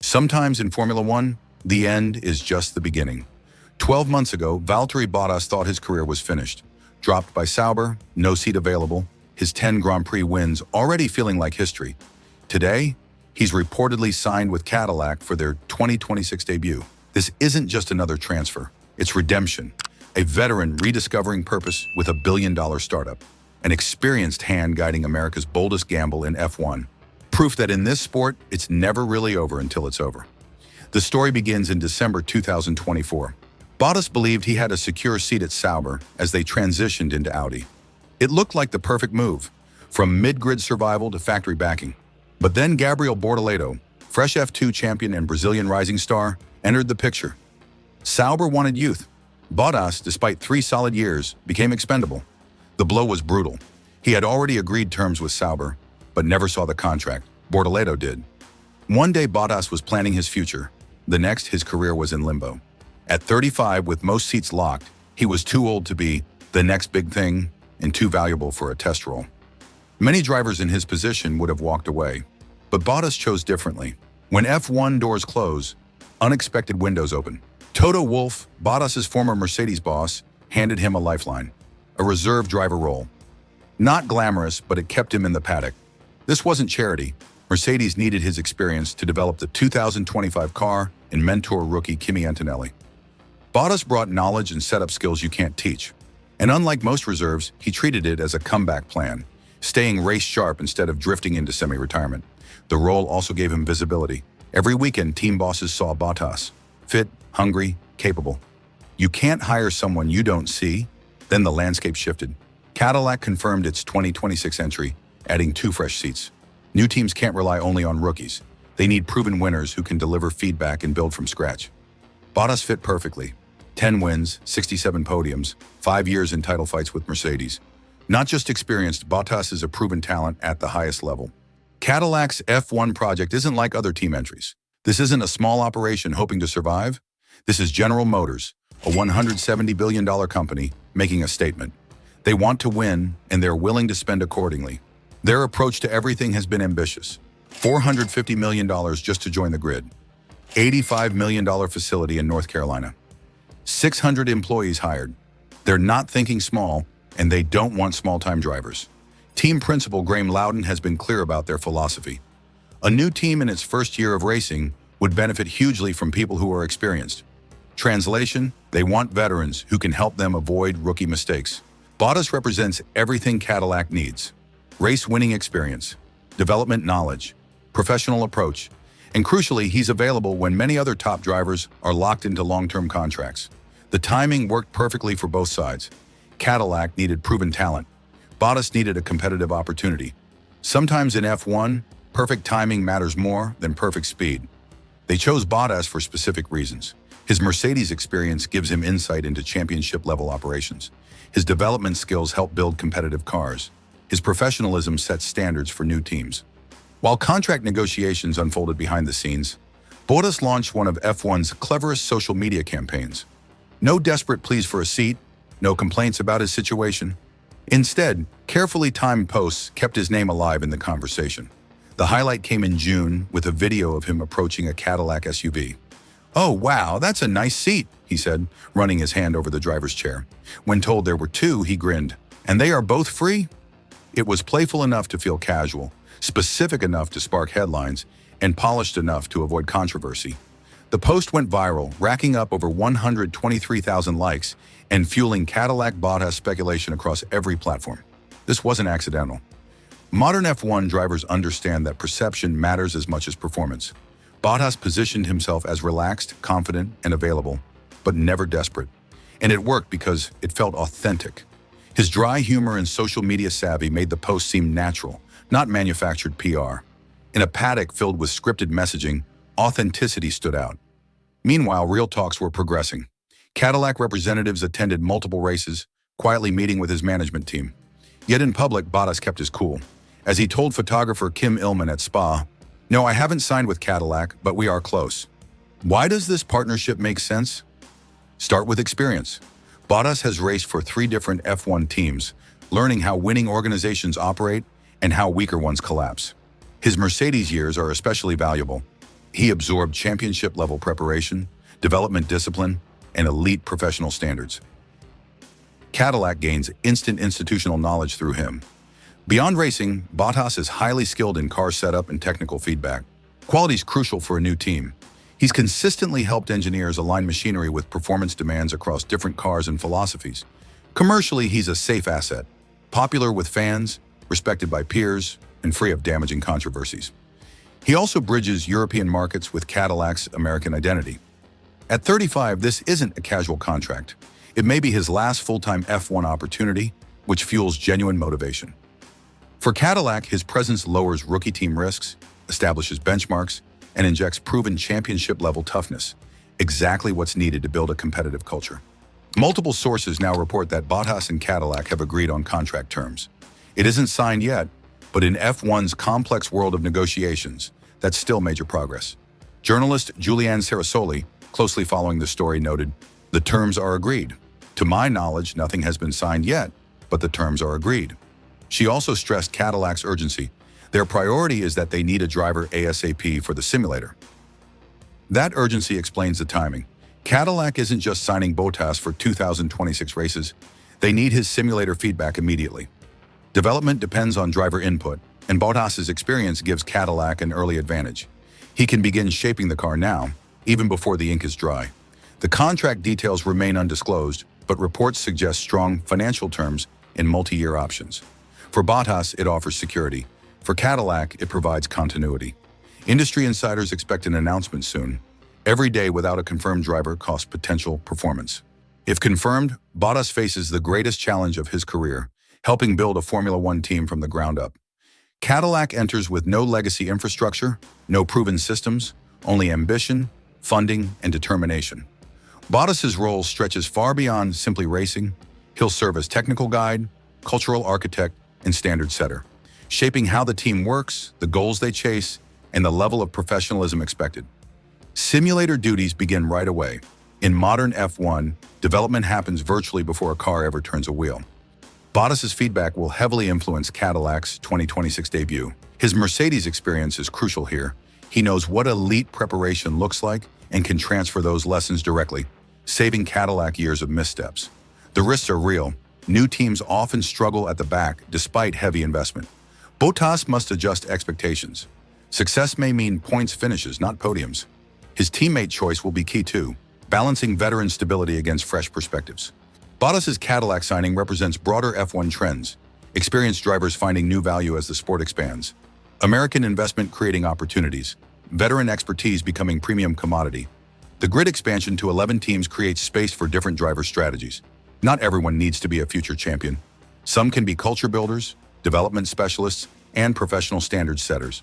Sometimes in Formula One, the end is just the beginning. 12 months ago, Valtteri Bottas thought his career was finished. Dropped by Sauber, no seat available, his 10 Grand Prix wins already feeling like history. Today, he's reportedly signed with Cadillac for their 2026 debut. This isn't just another transfer, it's redemption. A veteran rediscovering purpose with a billion-dollar startup. An experienced hand guiding America's boldest gamble in F1. Proof that in this sport, it's never really over until it's over. The story begins in December 2024. Bottas believed he had a secure seat at Sauber as they transitioned into Audi. It looked like the perfect move, from mid-grid survival to factory backing. But then Gabriel Bortoleto, fresh F2 champion and Brazilian rising star, entered the picture. Sauber wanted youth. Bottas, despite 3 solid years, became expendable. The blow was brutal. He had already agreed terms with Sauber, but never saw the contract. Bortoleto did. One day Bottas was planning his future. The next, his career was in limbo. At 35, with most seats locked, he was too old to be the next big thing and too valuable for a test role. Many drivers in his position would have walked away, but Bottas chose differently. When F1 doors close, unexpected windows open. Toto Wolff, Bottas's former Mercedes boss, handed him a lifeline, a reserve driver role. Not glamorous, but it kept him in the paddock. This wasn't charity. Mercedes needed his experience to develop the 2025 car and mentor rookie Kimi Antonelli. Bottas brought knowledge and setup skills you can't teach. And unlike most reserves, he treated it as a comeback plan, staying race sharp instead of drifting into semi-retirement. The role also gave him visibility. Every weekend, team bosses saw Bottas. Fit, hungry, capable. You can't hire someone you don't see. Then the landscape shifted. Cadillac confirmed its 2026 entry, adding 2 fresh seats. New teams can't rely only on rookies. They need proven winners who can deliver feedback and build from scratch. Bottas fit perfectly. 10 wins, 67 podiums, 5 years in title fights with Mercedes. Not just experienced, Bottas is a proven talent at the highest level. Cadillac's F1 project isn't like other team entries. This isn't a small operation hoping to survive. This is General Motors, a $170 billion company, making a statement. They want to win, and they're willing to spend accordingly. Their approach to everything has been ambitious. $450 million just to join the grid. $85 million facility in North Carolina. 600 employees hired. They're not thinking small, and they don't want small-time drivers. Team principal Graham Loudon has been clear about their philosophy. A new team in its first year of racing would benefit hugely from people who are experienced. Translation, they want veterans who can help them avoid rookie mistakes. Bottas represents everything Cadillac needs. Race-winning experience, development knowledge, professional approach, and crucially, he's available when many other top drivers are locked into long-term contracts. The timing worked perfectly for both sides. Cadillac needed proven talent. Bottas needed a competitive opportunity. Sometimes in F1, perfect timing matters more than perfect speed. They chose Bottas for specific reasons. His Mercedes experience gives him insight into championship-level operations. His development skills help build competitive cars. His professionalism sets standards for new teams. While contract negotiations unfolded behind the scenes, Bottas launched one of F1's cleverest social media campaigns. No desperate pleas for a seat, no complaints about his situation. Instead, carefully timed posts kept his name alive in the conversation. The highlight came in June with a video of him approaching a Cadillac SUV. "Oh, wow, that's a nice seat," he said, running his hand over the driver's chair. When told there were 2, he grinned. "And they are both free?" It was playful enough to feel casual, specific enough to spark headlines, and polished enough to avoid controversy. The post went viral, racking up over 123,000 likes and fueling Cadillac Bottas speculation across every platform. This wasn't accidental. Modern F1 drivers understand that perception matters as much as performance. Bottas positioned himself as relaxed, confident, and available, but never desperate. And it worked because it felt authentic. His dry humor and social media savvy made the post seem natural, not manufactured PR. In a paddock filled with scripted messaging, authenticity stood out. Meanwhile, real talks were progressing. Cadillac representatives attended multiple races, quietly meeting with his management team. Yet in public, Bottas kept his cool. As he told photographer Kim Illman at Spa, "No, I haven't signed with Cadillac, but we are close." Why does this partnership make sense? Start with experience. Bottas has raced for 3 different F1 teams, learning how winning organizations operate and how weaker ones collapse. His Mercedes years are especially valuable. He absorbed championship-level preparation, development discipline, and elite professional standards. Cadillac gains instant institutional knowledge through him. Beyond racing, Bottas is highly skilled in car setup and technical feedback. Quality is crucial for a new team. He's consistently helped engineers align machinery with performance demands across different cars and philosophies. Commercially, he's a safe asset, popular with fans, respected by peers, and free of damaging controversies. He also bridges European markets with Cadillac's American identity. At 35, this isn't a casual contract. It may be his last full-time F1 opportunity, which fuels genuine motivation. For Cadillac, his presence lowers rookie team risks, establishes benchmarks, and injects proven championship-level toughness, exactly what's needed to build a competitive culture. Multiple sources now report that Bottas and Cadillac have agreed on contract terms. It isn't signed yet, but in F1's complex world of negotiations, that's still major progress. Journalist Julianne Sarasoli, closely following the story, noted, "The terms are agreed. To my knowledge, nothing has been signed yet, but the terms are agreed." She also stressed Cadillac's urgency. Their priority is that they need a driver ASAP for the simulator. That urgency explains the timing. Cadillac isn't just signing Bottas for 2026 races. They need his simulator feedback immediately. Development depends on driver input, and Bottas's experience gives Cadillac an early advantage. He can begin shaping the car now, even before the ink is dry. The contract details remain undisclosed, but reports suggest strong financial terms and multi-year options. For Bottas, it offers security. For Cadillac, it provides continuity. Industry insiders expect an announcement soon. Every day without a confirmed driver costs potential performance. If confirmed, Bottas faces the greatest challenge of his career, helping build a Formula One team from the ground up. Cadillac enters with no legacy infrastructure, no proven systems, only ambition, funding, and determination. Bottas's role stretches far beyond simply racing. He'll serve as technical guide, cultural architect, and standard setter, shaping how the team works, the goals they chase, and the level of professionalism expected. Simulator duties begin right away. In modern F1, development happens virtually before a car ever turns a wheel. Bottas's feedback will heavily influence Cadillac's 2026 debut. His Mercedes experience is crucial here. He knows what elite preparation looks like and can transfer those lessons directly, saving Cadillac years of missteps. The risks are real. New teams often struggle at the back despite heavy investment. Bottas must adjust expectations. Success may mean points finishes, not podiums. His teammate choice will be key too, balancing veteran stability against fresh perspectives. Bottas's Cadillac signing represents broader F1 trends, experienced drivers finding new value as the sport expands, American investment creating opportunities, veteran expertise becoming premium commodity. The grid expansion to 11 teams creates space for different driver strategies. Not everyone needs to be a future champion. Some can be culture builders, development specialists, and professional standard setters.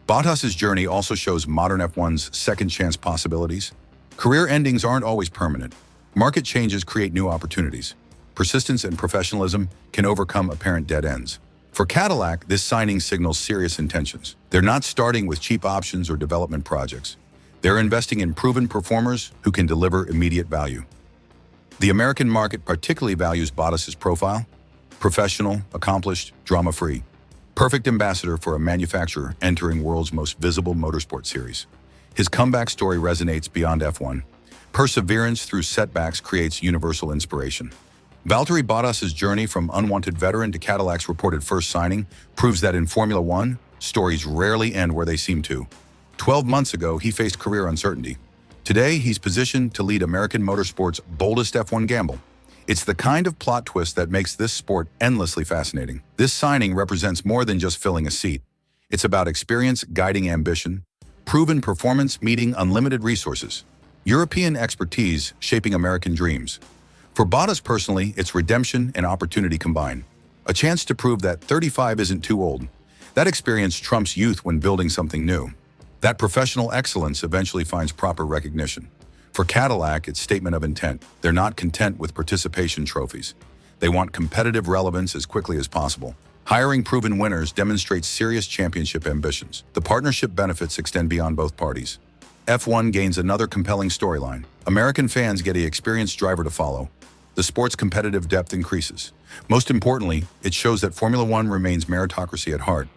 Bottas's journey also shows modern F1's second-chance possibilities. Career endings aren't always permanent. Market changes create new opportunities. Persistence and professionalism can overcome apparent dead ends. For Cadillac, this signing signals serious intentions. They're not starting with cheap options or development projects. They're investing in proven performers who can deliver immediate value. The American market particularly values Bottas's profile: professional, accomplished, drama-free. Perfect ambassador for a manufacturer entering world's most visible motorsport series. His comeback story resonates beyond F1. Perseverance through setbacks creates universal inspiration. Valtteri Bottas's journey from unwanted veteran to Cadillac's reported first signing proves that in Formula One, stories rarely end where they seem to. 12 months ago, he faced career uncertainty. Today, he's positioned to lead American motorsport's boldest F1 gamble. It's the kind of plot twist that makes this sport endlessly fascinating. This signing represents more than just filling a seat. It's about experience guiding ambition, proven performance meeting unlimited resources, European expertise shaping American dreams. For Bottas personally, it's redemption and opportunity combined. A chance to prove that 35 isn't too old. That experience trumps youth when building something new. That professional excellence eventually finds proper recognition. For Cadillac, it's statement of intent. They're not content with participation trophies. They want competitive relevance as quickly as possible. Hiring proven winners demonstrates serious championship ambitions. The partnership benefits extend beyond both parties. F1 gains another compelling storyline. American fans get an experienced driver to follow. The sport's competitive depth increases. Most importantly, it shows that Formula One remains meritocracy at heart.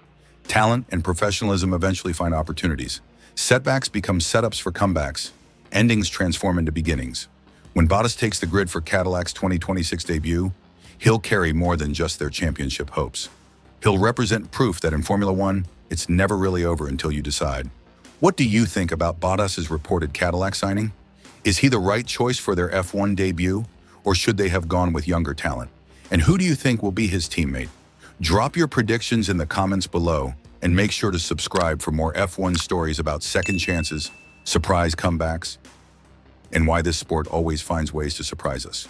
Talent and professionalism eventually find opportunities. Setbacks become setups for comebacks. Endings transform into beginnings. When Bottas takes the grid for Cadillac's 2026 debut, he'll carry more than just their championship hopes. He'll represent proof that in Formula One, it's never really over until you decide. What do you think about Bottas's reported Cadillac signing? Is he the right choice for their F1 debut, or should they have gone with younger talent? And who do you think will be his teammate? Drop your predictions in the comments below, and make sure to subscribe for more F1 stories about second chances, surprise comebacks, and why this sport always finds ways to surprise us.